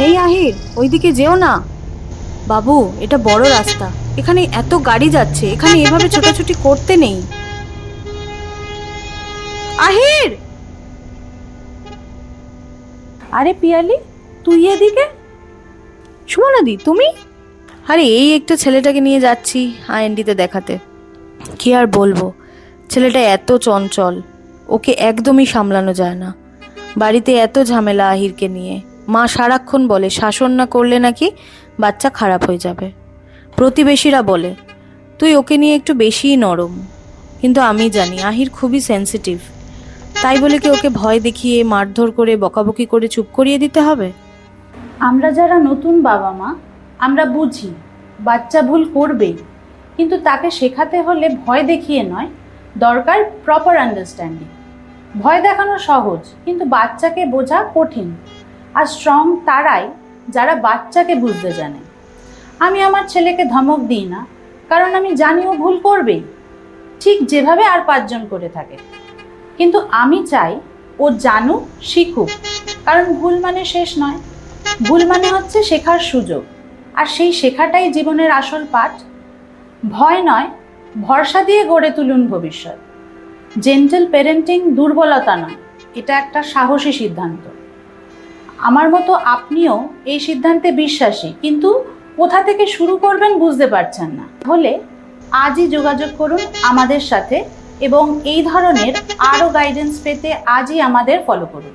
এই আহির, ওইদিকে যেও না বাবু, এটা বড় রাস্তা, এখানে এত গাড়ি যাচ্ছে, এখানে এভাবে ছোটাছুটি করতে নেই। আহির! আরে পিয়ালি, তুই এদিকে? সুমনাদি, তুমি? আরে এই একটা ছেলেটাকে নিয়ে যাচ্ছি আইএনডিতে দেখাতে। কি আর বলবো, ছেলেটা এত চঞ্চল, ওকে একদমই সামলানো যায় না। বাড়িতে এত ঝামেলা আহিরকে নিয়ে, মা সারাক্ষণ বলে শাসন না করলে নাকি বাচ্চা খারাপ হয়ে যাবে। প্রতিবেশীরা বলে তুই ওকে নিয়ে একটু বেশিই নরম, কিন্তু আমি জানি আহির খুবই সেন্সিটিভ। তাই বলে কি ওকে ভয় দেখিয়ে মারধর করে বকাবকি করে চুপ করিয়ে দিতে হবে? আমরা যারা নতুন বাবা মা, আমরা বুঝি বাচ্চা ভুল করবেই, কিন্তু তাকে শেখাতে হলে ভয় দেখিয়ে নয়, দরকার প্রপার আন্ডারস্ট্যান্ডিং। ভয় দেখানো সহজ, কিন্তু বাচ্চাকে বোঝা কঠিন। আর স্ট্রং তারাই যারা বাচ্চাকে বুঝতে জানে। আমি আমার ছেলেকে ধমক দিই না, কারণ আমি জানি ও ভুল করবেই, ঠিক যেভাবে আর 5 জন করে থাকে। কিন্তু আমি চাই ও জানুক, শিখুক, কারণ ভুল মানে শেষ নয়, ভুল মানে হচ্ছে শেখার সুযোগ। আর সেই শেখাটাই জীবনের আসল পাঠ। ভয় নয়, ভরসা দিয়ে গড়ে তুলুন ভবিষ্যৎ। জেন্টল প্যারেন্টিং দুর্বলতা নয়, এটা একটা সাহসী সিদ্ধান্ত। আমার মতো আপনিও এই সিদ্ধান্তে বিশ্বাসী, কিন্তু কোথা থেকে শুরু করবেন বুঝতে পারছেন না হলে আজই যোগাযোগ করুন আমাদের সাথে, এবং এই ধরনের আরও গাইডেন্স পেতে আজই আমাদের ফলো করুন।